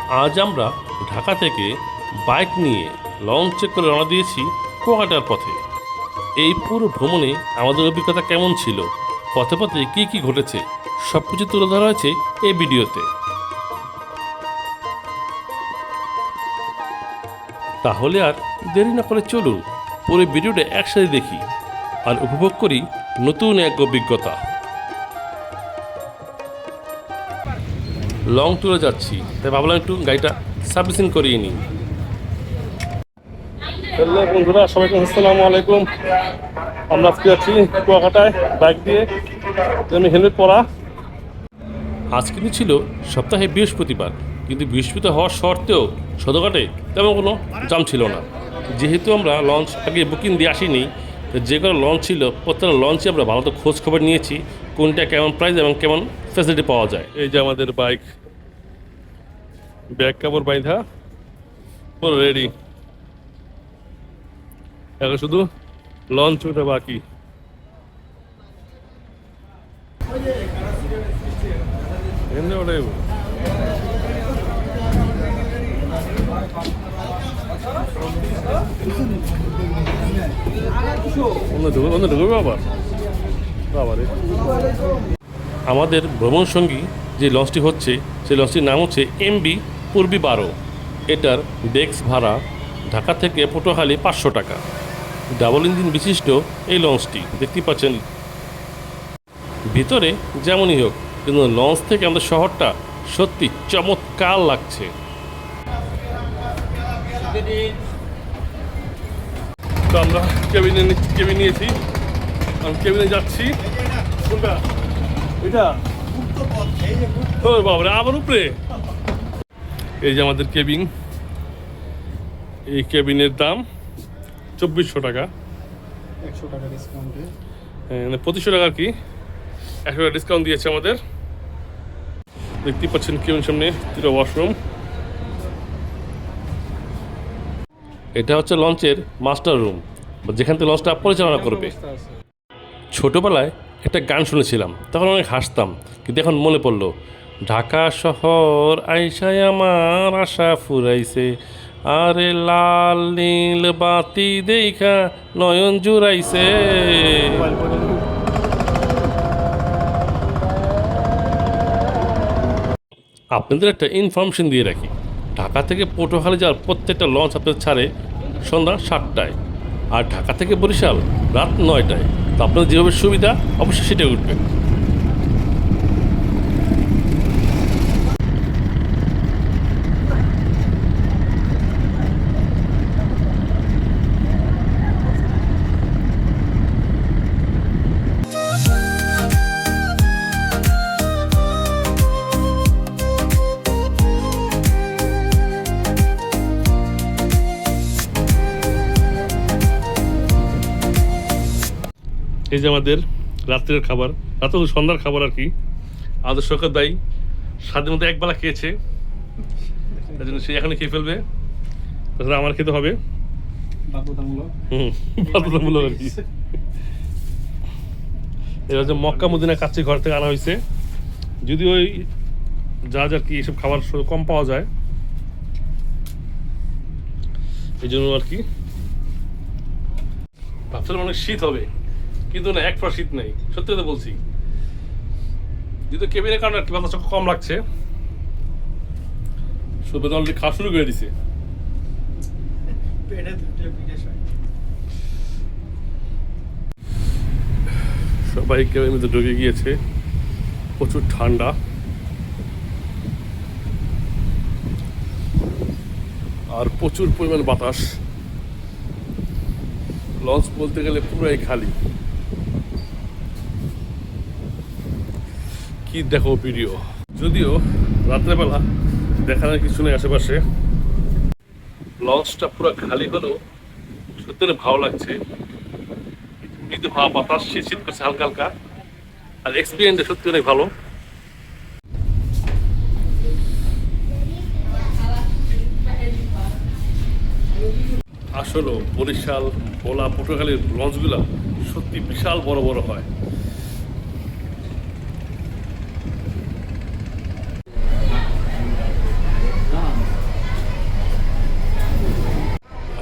আজ আমরা ঢাকা থেকে বাইক নিয়ে লঞ্চে করে রওনা দিয়েছি কুয়াকাটার পথে। এই পুরো ভ্রমণে আমাদের অভিজ্ঞতা কেমন ছিল, পথে পথে কী কী ঘটেছে, সব কিছু তুলে ধরা হয়েছে এই ভিডিওতে। তাহলে আর দেরি না করে চলুন পুরো ভিডিওটা একসাথে দেখি আর উপভোগ করি নতুন এক অভিজ্ঞতা। লং ট্যুরে যাচ্ছি, তাই ভাবলাম একটু গাড়িটা সার্ভিসিং করিয়ে নিই। হ্যালো বন্ধুরা, সবাইকে আসসালামু আলাইকুম। আমরা আজকে যাচ্ছি কুয়াকাটায় বাইক দিয়ে, আমি হেলমেট পরা। আজ কিন্তু ছিল সপ্তাহে বৃহস্পতিবার, কিন্তু বৃহস্পতিবার হওয়ার সত্ত্বেও সদরঘাটে তেমন কোনো জাম ছিল না। যেহেতু আমরা লঞ্চ আগে বুকিং দিয়ে আসিনি, তো যে কোনো লঞ্চ ছিল প্রত্যেকটা লঞ্চে আমরা ভালো তো খোঁজ খবর নিয়েছি কোনটা কেমন প্রাইস এবং কেমন ফ্যাসিলিটি পাওয়া যায়। এই যে আমাদের বাইক, ব্যাগ কাপড় বাইন্ধা পুরো রেডি, এখন শুধু লঞ্চ ওঠা বাকি। আমাদের ভ্রমণ সঙ্গী যে লঞ্চটি হচ্ছে, সেই লঞ্চটির নাম হচ্ছে MV পূর্বী 12। এটার ডেস্ক ভাড়া ঢাকা থেকে পটুয়াখালী 500 টাকা। ডাবল ইঞ্জিন বিশিষ্ট এই লঞ্চটি দেখতে পাচ্ছেন। ভিতরে যেমনই হোক, কিন্তু লঞ্চ থেকে আমাদের শহরটা সত্যি চমৎকার লাগছে। তো আমরা কেবিন নিয়েছি, আমি কেবিনে যাচ্ছি। কোনটা এটা? ও বাবারে, আবার উপরে। এই যে আমাদের কেবিন, এই কেবিনের দাম 2400 টাকা। 100 টাকা ডিসকাউন্টে, মানে 2500 টাকা আর কি, 100 টাকা ডিসকাউন্ট দিয়েছে আমাদের। দেখতেই পাচ্ছেন কেবিন সামনে দুটো ওয়াশরুম। এটা হচ্ছে লঞ্চের মাস্টার রুম, যেখান থেকে লঞ্চটা পরিচালনা করবে। ছোটোবেলায় একটা গান শুনেছিলাম, তখন অনেক হাসতাম, কিন্তু এখন মনে পড়লো, ঢাকা শহর আইসায় আমার আশা ফুরাইছে, আরে লাল নীল বাতি দেখা নয়ন জুড়াইছে। আপনাদের একটা ইনফরমেশন দিয়ে রাখি, ঢাকা থেকে পটুয়াখালী যাওয়ার প্রত্যেকটা লঞ্চ আপনাদের ছাড়ে সন্ধ্যা 7টায়, আর ঢাকা থেকে বরিশাল রাত 9টায়। তো আপনাদের যেভাবে সুবিধা অবশ্যই সেটাই উঠবেন। এই যে আমাদের রাত্রের খাবার, রাতে সন্ধ্যার খাবার আর কি। আমাদের শখের দায়ী স্বাদের মধ্যে একবেলা খেয়েছে, তার জন্য সে এখনই খেয়ে ফেলবে। তাছাড়া আমার খেতে হবে বাধ্যতামূলক আর কি। এটা হচ্ছে মক্কা মদিনা কাচ্চি, ঘর থেকে আনা হয়েছে। যদি ওই জাহাজ আর কি এসব খাবার কম পাওয়া যায়, এই জন্য আর কি। ভাবছিলাম অনেক শীত হবে, কিন্তু না, এক ফোঁটা শীত নেই, সত্যি কথা বলছি। যেহেতু কেবিনের কারণে আর কি বাতাস কম লাগছে। সুবেদ অলরেডি খাওয়া শুরু করে দিছে। সবাই কেবিনের মধ্যে ঢুকে গিয়েছে, প্রচুর ঠান্ডা। আর প্রচুর পরিমাণ বাতাস। লঞ্চ বলতে গেলে পুরাই খালি। কি দেখো ভিডিও, যদিও রাত্রেবেলা দেখানোর কিছু নেই আশেপাশে। লঞ্চটা পুরো খালি হলেও সত্যি ভালো লাগছে, কিন্তু হাওয়া বাতাস শীত করছে হালকা হালকা। আর এক্সপিরিয়েন্সটা সত্যি অনেক ভালো। আসলে বরিশাল, ভোলা, পটুয়াখালীর লঞ্চগুলা সত্যি বিশাল বড় বড় হয়।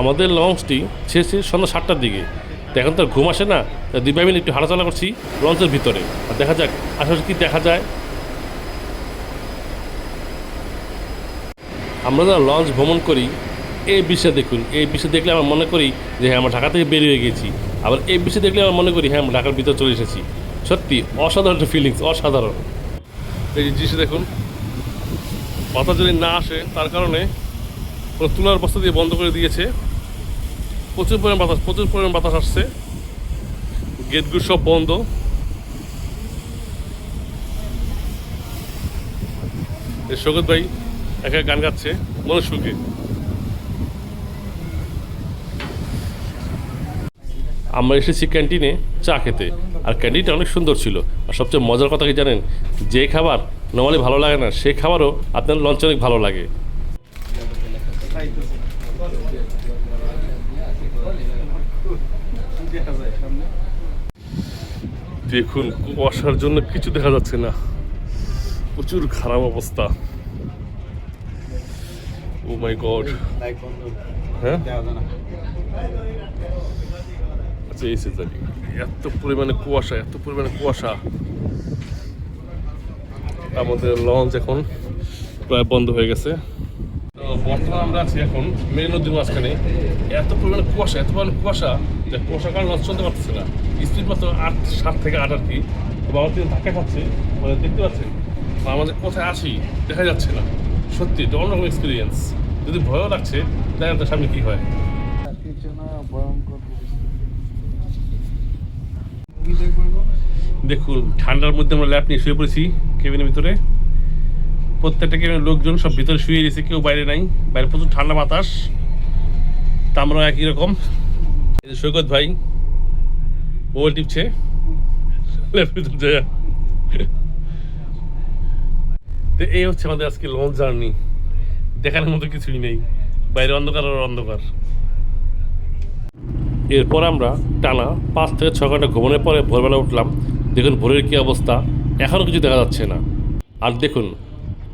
আমাদের লঞ্চটি ছেড়েছে সন্ধ্যা 7টার দিকে, তো এখন তো আর ঘুম আসে না, তাই দুই ভাই মিলে একটু হাঁটাচলা করছি লঞ্চের ভিতরে, আর দেখা যাক আসলে কি দেখা যায়। আমরা যারা লঞ্চ ভ্রমণ করি এই বিষয়ে দেখুন, এই বিষয়ে দেখলে আমরা মনে করি যে হ্যাঁ আমরা ঢাকা থেকে বেরিয়ে গেছি, আবার এই বিষয়ে দেখলে আমরা মনে করি হ্যাঁ আমরা ঢাকার ভিতরে চলে এসেছি। সত্যি অসাধারণ একটা ফিলিংস, অসাধারণ। এই জিনিসটা দেখুন, বাতাস যদি না আসে তার কারণে কোনো তুলার বস্তা দিয়ে বন্ধ করে দিয়েছে, প্রচুর পরিমাণ বাতাস আসছে, গেটগুলো সব বন্ধ। সৈকত ভাই একা গান গাচ্ছে মনে সুখে। আমরা এসেছি ক্যান্টিনে চা খেতে, আর ক্যান্টিনটা অনেক সুন্দর ছিল। আর সবচেয়ে মজার কথা কি জানেন, যে খাবার নর্মালি ভালো লাগে না সেই খাবারও আপনার লঞ্চে অনেক ভালো লাগে। দেখুন কুয়াশার জন্য কিছু দেখা যাচ্ছে না, প্রচুর খারাপ অবস্থা। ও মাই গড। হ্যাঁ আচ্ছা, এই জানি এত পরিমাণে কুয়াশা, এত পরিমাণে কুয়াশা। আমাদের লঞ্চ এখন প্রায় বন্ধ হয়ে গেছে। তো বর্তমানে আমরা আছি এখন মেন নদীর মাঝখানে। এত পরিমাণে কুয়াশা, এত পরিমাণে কুয়াশা যে কুয়াশার কারণে লঞ্চ চলতে পারতেছে না। স্পিড মাত্র 7 থেকে 8 আর কি। বাবা কিন্তু ধাক্কা খাচ্ছে, মানে দেখতে পাচ্ছেন আমাদের কোথায় আছি দেখা যাচ্ছে না। সত্যি এটা অন্যরকম এক্সপিরিয়েন্স। যদি ভয়ও লাগছে দেখা যাচ্ছে সামনে কী হয়। দেখুন ঠান্ডার মধ্যে আমরা ল্যাপ নিয়ে শুয়ে পড়েছি কেবিনের ভিতরে। প্রত্যেকটা কেবিনের লোকজন সব ভিতরে শুয়ে গেছে, কেউ বাইরে নাই। বাইরে প্রচুর ঠান্ডা বাতাস, তা আমরা একই রকম। সৈকত ভাই মোবাইল টিপছে ল্যাপের ভিতরে যায়। তো এই হচ্ছে আমাদের আজকে লঞ্চ জার্নি। দেখানোর মতো কিছুই নেই, বাইরে অন্ধকার আর অন্ধকার। এরপর আমরা টানা 5 থেকে 6 ঘন্টা ঘুমানোর পরে ভোরবেলা উঠলাম। দেখুন ভোরের কী অবস্থা, এখনও কিছু দেখা যাচ্ছে না। আর দেখুন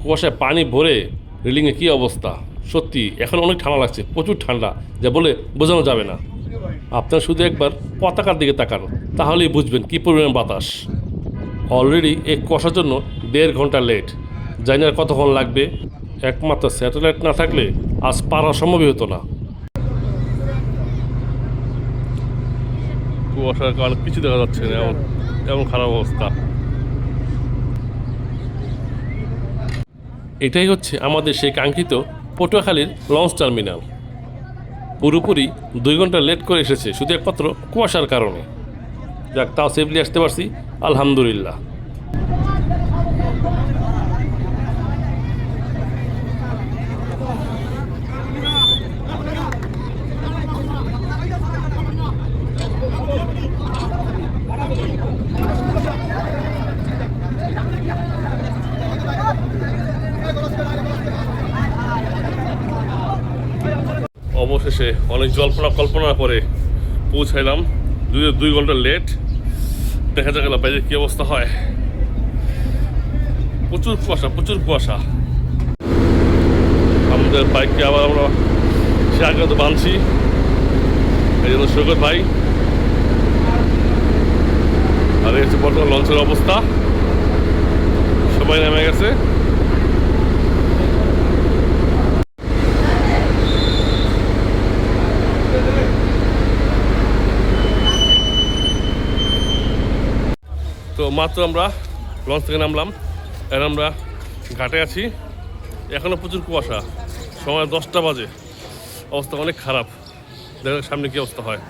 কুয়াশায় পানি ভরে রেলিংয়ে কী অবস্থা। সত্যি এখন অনেক ঠান্ডা লাগছে, প্রচুর ঠান্ডা, যা বলে বোঝানো যাবে না। আপনার শুধু একবার পতাকার দিকে তাকান, তাহলেই বুঝবেন কী পরিমাণ বাতাস। অলরেডি এই কুয়াশার জন্য 1.5 ঘন্টা লেট। জানি না কতক্ষণ লাগবে। একমাত্র স্যাটেলাইট না থাকলে আজ পারা সম্ভবই হতো না। কুয়াশার কারণে কিছু দেখা যাচ্ছে না, এমন খারাপ অবস্থা। এটাই হচ্ছে আমাদের সেই কাঙ্ক্ষিত পটুয়াখালীর লঞ্চ টার্মিনাল। পুরোপুরি 2 ঘন্টা লেট করে এসেছে শুধু একমাত্র কুয়াশার কারণে। যাক, তাও সেফলি আসতে পারছি, আলহামদুলিল্লাহ। অবশেষে অনেক কল্পনা করে পৌঁছাইলাম। 2 ঘন্টা লেট। দেখা যাক বাইরে কী অবস্থা হয়। প্রচুর কুয়াশা। আমাদের বাইককে আবার আমরা সে আগে তো বাঁধছি। এই জন্য সৈকত ভাই আর এই হচ্ছে বর্তমান লঞ্চের অবস্থা। সবাই নেমে গেছে। তো মাত্র আমরা লঞ্চ থেকে নামলাম, এখন আমরা ঘাটে আছি। এখনও প্রচুর কুয়াশা, সময় 10টা বাজে, অবস্থা অনেক খারাপ। দেখা সামনে কী অবস্থা হয়।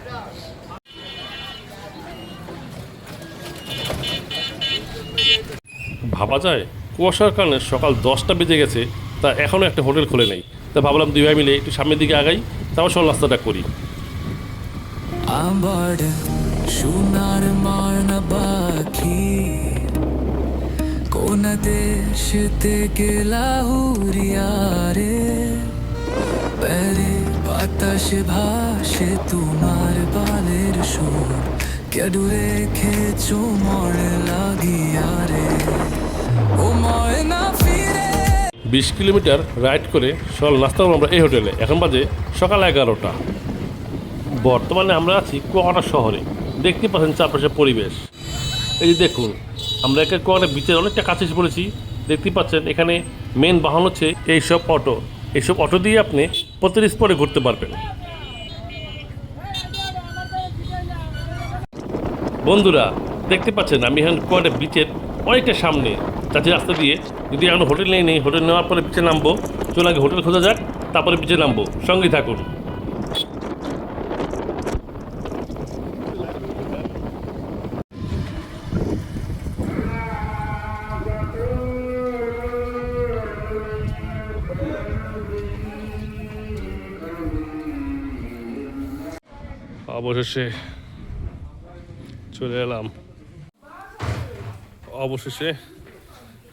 ভাবা যায় কুয়াশার কারণে সকাল 10টা বেজে গেছে, তা এখনও একটা হোটেল খোলে নেই। তা ভাবলাম 2 ভাই মিলে একটু সামনের দিকে আগাই, তারপর সব রাস্তাটা করি। আমার সোনার মানা বাকি কোন দেশতে গেলা হুরিয়া রে, পেরে বাতাসে ভাসে তোমার বালের সুর, কেডু রেখেছো মনে লাগিয়া রে, ও ময়না ফিরে। 20 কিলোমিটার রাইড করে সকাল নাস্তা করবো আমরা এই হোটেলে। এখন বাজে সকাল 11টা। বর্তমানে আমরা আছি কুয়াকাটা শহরে। দেখতে পাচ্ছেন চারপাশের পরিবেশ। এই যে দেখুন, আমরা একে কুয়াকাটা বিচের অনেকটা কাছে এসে পড়েছি। দেখতে পাচ্ছেন এখানে মেন বাহন হচ্ছে এইসব অটো। এইসব অটো দিয়ে আপনি প্রতিটি স্পটে ঘুরতে পারবেন। বন্ধুরা দেখতে পাচ্ছেন আমি এখন কুয়াকাটা বিচের অনেকটা সামনে যাচ্ছি রাস্তা দিয়ে। যদি এখন হোটেল নেই, হোটেল নেওয়ার পরে বিচে নামবো। চলে আগে হোটেল খোঁজা যাক, তারপরে বিচে নামবো। সঙ্গেই থাকুন। অবশেষে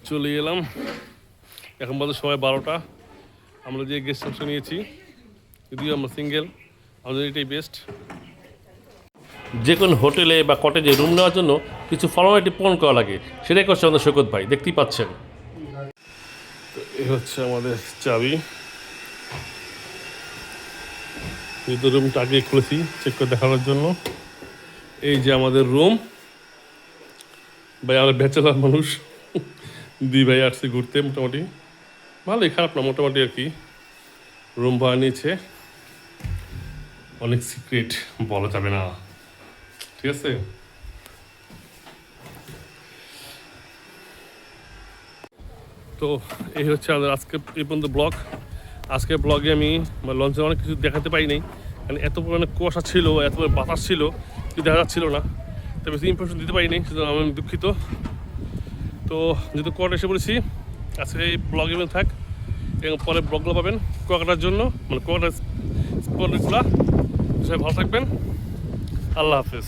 চলে এলাম। এখন বাজে সময় 12টা। আমরা যে গেস্ট হাউসে নিয়েছি, যদিও আমরা সিঙ্গেল, আমাদের এটাই বেস্ট। যে কোনো হোটেলে বা কটেজে রুম নেওয়ার জন্য কিছু ফর্মালিটি পূরণ করা লাগে, সেটাই করছে আমাদের সৈকত ভাই। দেখতেই পাচ্ছেন। তো এই হচ্ছে আমাদের চাবি। যেহেতু রুমটা আগে খুলেছি চেক করে দেখানোর জন্য। এই যে আমাদের রুম। ভাই আমরা ব্যাচেলার মানুষ, 2 ভাই আসছি ঘুরতে। মোটামুটি ভালোই, খারাপ না, মোটামুটি আর কি। রুম ভাড়া নিয়েছে, অনেক সিক্রেট বলা যাবে না, ঠিক আছে। তো এই হচ্ছে আমাদের আজকে এই পর্যন্ত ব্লগ। আজকের ব্লগে আমি লঞ্চে অনেক কিছু দেখাতে পারিনি, কারণ এত পরিমাণে কুয়াশা ছিল, এত পরিমাণে বাতাস ছিল, কিছু দেখা যাচ্ছিল না। তো বেশি ইমপ্রেশন দিতে পারিনি, সুতরাং আমি দুঃখিত। তো যেহেতু কুয়াকাটা এসে পড়েছি, আজকে এই ব্লগ ইভেন্ট থাক, এবং পরে ব্লগগুলো পাবেন কুয়াকাটার জন্য, মানে কুয়াকাটার স্পটগুলো। সবাই ভালো থাকবেন। আল্লাহ হাফেজ।